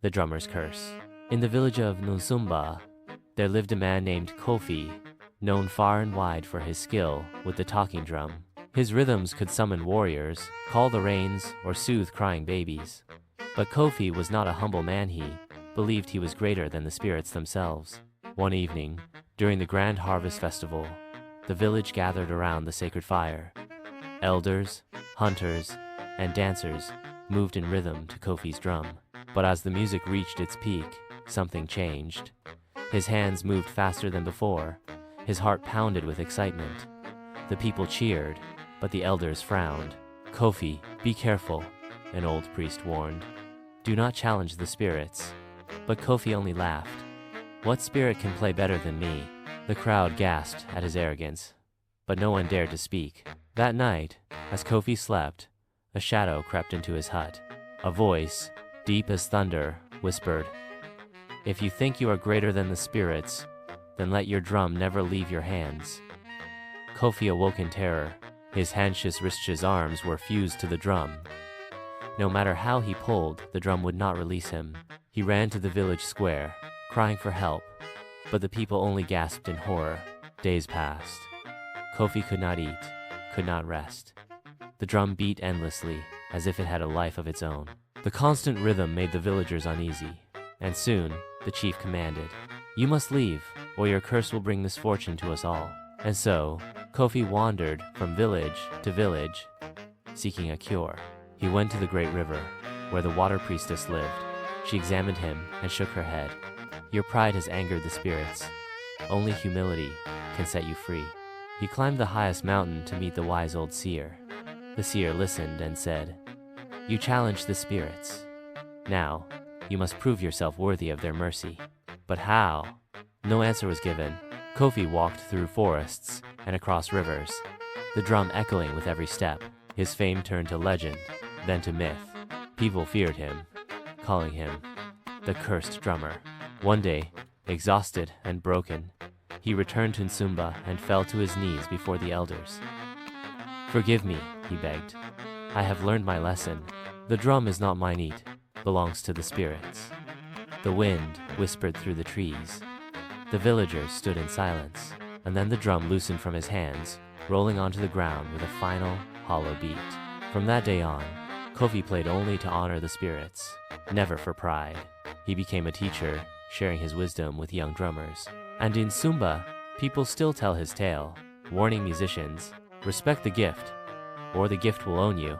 The Drummer's Curse. In the village of Nusumba, there lived a man named Kofi, known far and wide for his skill with the talking drum. His rhythms could summon warriors, call the rains, or soothe crying babies. But Kofi was not a humble man. He believed he was greater than the spirits themselves. One evening, during the Grand Harvest Festival, the village gathered around the sacred fire. Elders, hunters, and dancers moved in rhythm to Kofi's drum. But as the music reached its peak, something changed. His hands moved faster than before. His heart pounded with excitement. The people cheered, but the elders frowned. "Kofi, be careful," an old priest warned. "Do not challenge the spirits." But Kofi only laughed. "What spirit can play better than me?" The crowd gasped at his arrogance, but no one dared to speak. That night, as Kofi slept, a shadow crept into his hut. A voice, deep as thunder, whispered, "If you think you are greater than the spirits, then let your drum never leave your hands." Kofi awoke in terror. His wrist's arms were fused to the drum. No matter how he pulled, the drum would not release him. He ran to the village square, crying for help, but the people only gasped in horror. Days passed. Kofi could not eat, could not rest. The drum beat endlessly, as if it had a life of its own. The constant rhythm made the villagers uneasy, and soon the chief commanded, "You must leave, or your curse will bring misfortune to us all." And so, Kofi wandered from village to village, seeking a cure. He went to the great river, where the water priestess lived. She examined him and shook her head. "Your pride has angered the spirits. Only humility can set you free." He climbed the highest mountain to meet the wise old seer. The seer listened and said, "You challenged the spirits. Now, you must prove yourself worthy of their mercy." But how? No answer was given. Kofi walked through forests and across rivers, the drum echoing with every step. His fame turned to legend, then to myth. People feared him, calling him the Cursed Drummer. One day, exhausted and broken, he returned to Nsumba and fell to his knees before the elders. "Forgive me," he begged. "I have learned my lesson. The drum is not mine, it belongs to the spirits." The wind whispered through the trees. The villagers stood in silence, and then the drum loosened from his hands, rolling onto the ground with a final, hollow beat. From that day on, Kofi played only to honor the spirits, never for pride. He became a teacher, sharing his wisdom with young drummers. And in Sumba, people still tell his tale, warning musicians, "Respect the gift, or the gift will own you."